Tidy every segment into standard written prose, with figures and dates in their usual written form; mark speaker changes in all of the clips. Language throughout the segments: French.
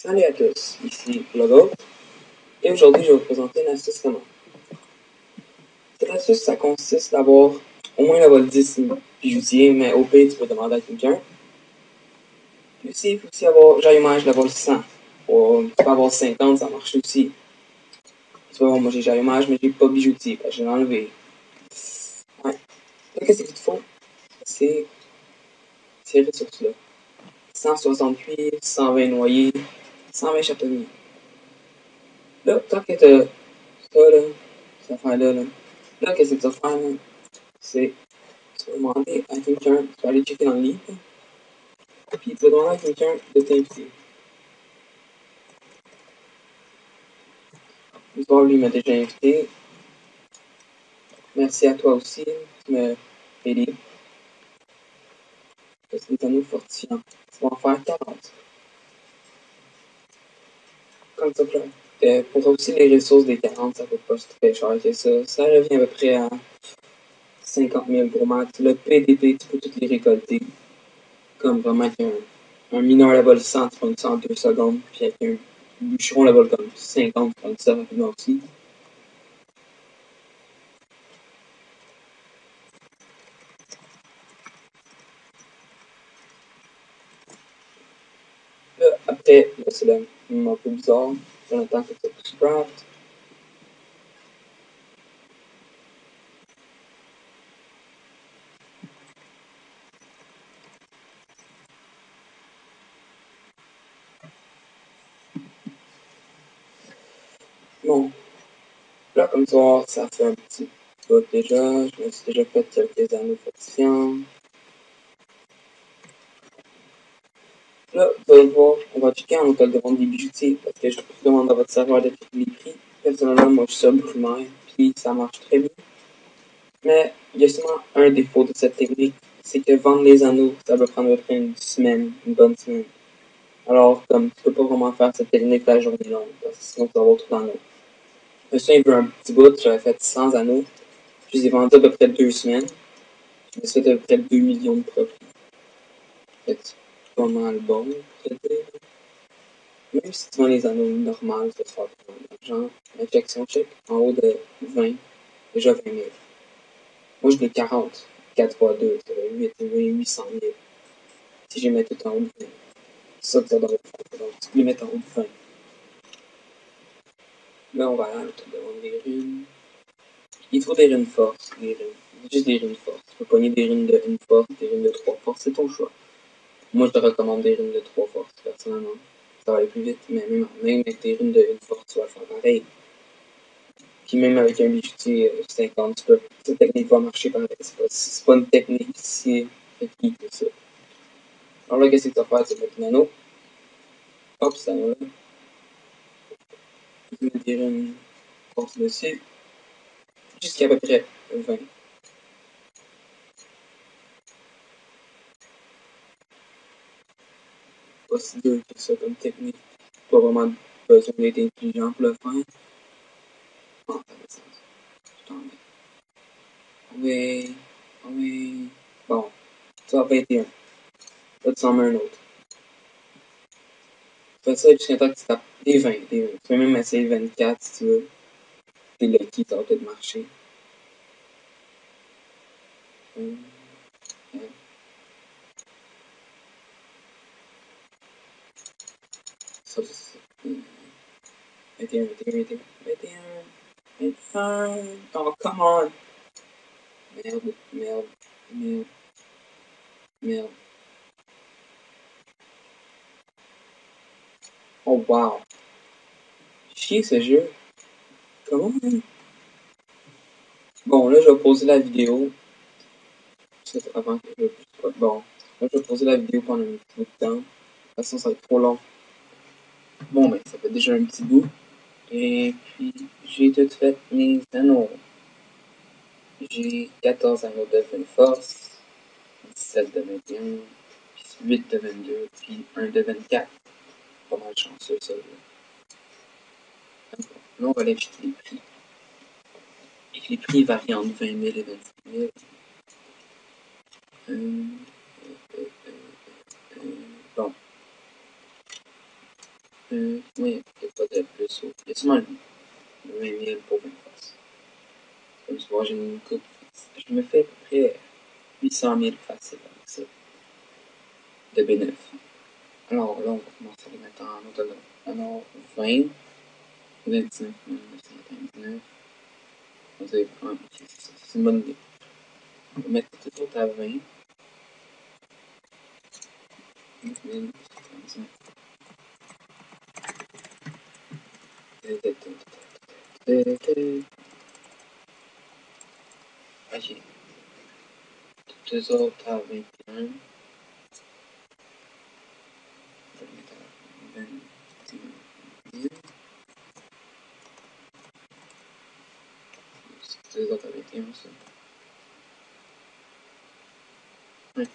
Speaker 1: Salut à tous, ici Logo, et aujourd'hui je vais vous présenter une astuce comment. Cette astuce, ça consiste d'avoir au moins level 10 bijoutier, mais au pire tu peux demander à quelqu'un. Puis aussi, il faut aussi avoir Jaillomage level 100. Tu peux avoir 50, ça marche aussi. Tu peux voir, moi j'ai Jaillomage, mais j'ai pas bijoutier, parce que je l'ai enlevé. Ouais. Là, qu'est-ce qu'il te faut? C'est ces ressources-là. 160 cuivres, 120 noyés, 120 châtaigniers. Là, tant que t'as ça, là, cette affaire-là, là, qu'est-ce que tu vas faire, là? C'est, tu vas demander à quelqu'un, tu vas aller checker dans le livre, puis tu vas demander à quelqu'un de t'inviter. L'histoire, lui, m'a déjà invité. Merci à toi aussi, tu m'as aidé. C'est des anneaux fortifiants. Tu vas en faire 40. Comme ça, pour aussi les ressources des 40, ça coûte pas très cher que ça. Ça revient à peu près à 50 000 pour max. Le PDP, tu peux toutes les récolter. Comme vraiment qu'un mineur level 100, tu prends ça en 2 secondes. Puis avec un bûcheron level comme 50, tu prends ça rapidement aussi. Là, après, là, c'est le moment un peu bizarre. Dans le temps que tu as craft. Bon, là, comme tu vois, ça fait un petit peu déjà. Je me suis déjà fait quelques anneaux fortifiants. Là, vous allez voir, on va checker en hôtel de vente des bijoutiers parce que je demande à votre serveur de checker les prix. Personnellement, moi, je suis sur Brumaire, puis ça marche très bien. Mais il y a seulement un défaut de cette technique, c'est que vendre les anneaux, ça va prendre à peu près une semaine, une bonne semaine. Alors, comme tu peux pas vraiment faire cette technique la journée longue, parce que sinon tu vas avoir tout d'anneaux. Je me souviens, il y a un petit bout, j'avais fait 100 anneaux, je les ai vendus à peu près 2 semaines, je me suis fait à peu près 2 millions de profits. C'est pas mal bon, pour te dire. Même si tu vends les anneaux normaux, tu vas te faire pas mal d'argent. Mais check, si on check en haut de 20, déjà 20 000. Moi, je n'ai 40. 4 fois 2, ça fait 800 000. Si je les mets tout en haut de 20. C'est ça que ça devrait faire. Donc, tu peux les mettre en haut de 20. Là, on va aller te demander des runes. Il te faut des runes force, des runes. Juste des runes force. Tu peux pogner des runes de 1 force, des runes de 3 force, c'est ton choix. Moi, je te recommande des runes de 3 force, personnellement. Ça va aller plus vite, mais même avec des runes de 1 force, tu vas le faire pareil. Puis même avec un bijoutier 50, cette technique va marcher pareil. C'est pas une technique si technique que ça. Alors là, qu'est-ce que tu vas faire? Tu vas mettre l'anneau. Hop, ça va là. Tu peux mettre une force dessus. Jusqu'à peu près 20. Pas si dur que ça comme technique. Pas vraiment besoin d'être intelligent pour le faire. Non, ça fait sens. Je t'en mets. Oui. Oui. Bon. Ça va 21. Là, tu en mets un autre. Fais ça jusqu'à temps que tu tapes des 20, des 20. Tu peux même essayer 24 si tu veux. T'es lucky, ça va peut-être marcher. Ça, c'est 21, 21, 21, 21, 21. Oh, come on! Merde, merde, merde, merde. Oh, wow! Chier ce jeu. Comment? Bon, là, je vais poser la vidéo. C'est avant que je... Bon, là, je vais poser la vidéo pendant un petit bout de temps. De toute façon, ça va être trop long. Bon, ben, ça fait déjà un petit bout. Et puis, j'ai tout fait mes anneaux. J'ai 14 anneaux de 20 force, 17 de 21, puis 8 de 22, puis 1 de 24. Pas mal chanceux, ça. Là, on va aller acheter les prix. Et les prix varient entre 20 000 et 25 000. Bon. Oui, il n'y a pas de plus haut. Il y a seulement le 20 000 pour 20 faces. Comme tu vois, j'ai une coupe. Je me fais à peu près 800 000 facile avec ça, de bénéfices. Alors là, on va commencer à les mettre en autonome. Alors, 20, 29 999, on va dire, ok, c'est une bonne idée. On va mettre tout autres à 20. 9 ok, toutes les autres à 21. Je vais mettre à 21 000. Toutes les autres à 21 ça. Ouais.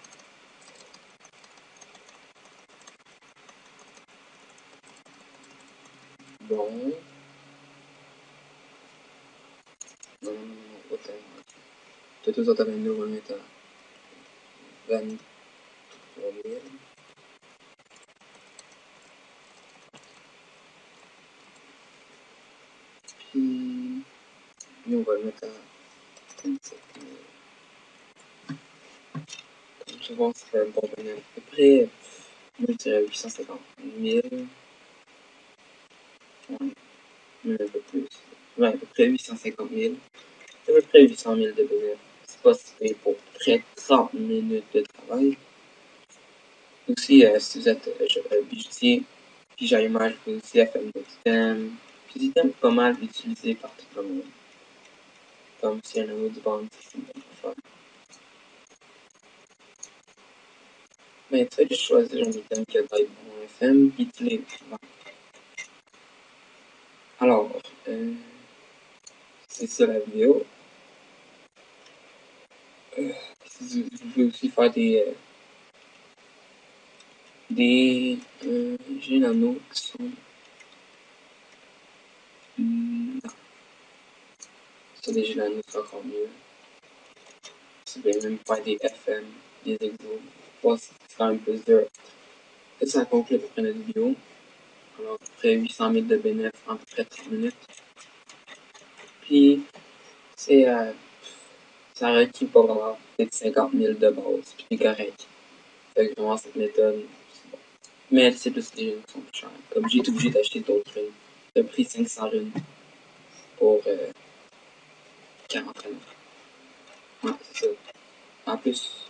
Speaker 1: Bon. Non, autant. Toutes les autres à 22, on va mettre à 23 000. Puis, lui, on va le mettre à 27 000. Comme tu vois, ça fait un bon bénéfice. À peu près, moi, je dirais 850 000. Ouais, mais un peu plus. Ouais, à peu près 850 000. À peu près 800 000 de bénéfices. C'est pas si payé pour près de 30 minutes de travail. Aussi, si vous êtes bijoutier, puis j'image que vous aussi à faire des items. Puis des items pas mal utilisés par tout le monde. Comme si un autre bande, c'est une bonne affaire. Mais tu vas juste choisir un item qui a taille bon FM, puis tu les vends. Alors, c'est ça la vidéo. Vous pouvez aussi faire des Gélano qui sont. Non, ça des Gélano c'est encore mieux. Vous pouvez même faire des FM, des exos. Bon, c'est quand même plus dur. Et ça conclut à peu près notre vidéo. Alors, à peu près 800 000 de bénéfices en à peu près 30 minutes. Puis, c'est, ça requiert pas vraiment peut-être 50 000 de base, puis c'est correct. Fait que vraiment, cette méthode, c'est bon. Mais c'est plus les runes qui sont plus chères. Comme j'ai été obligé d'acheter d'autres runes. J'ai pris 500 runes pour 40 runes. Ouais, c'est ça. En plus,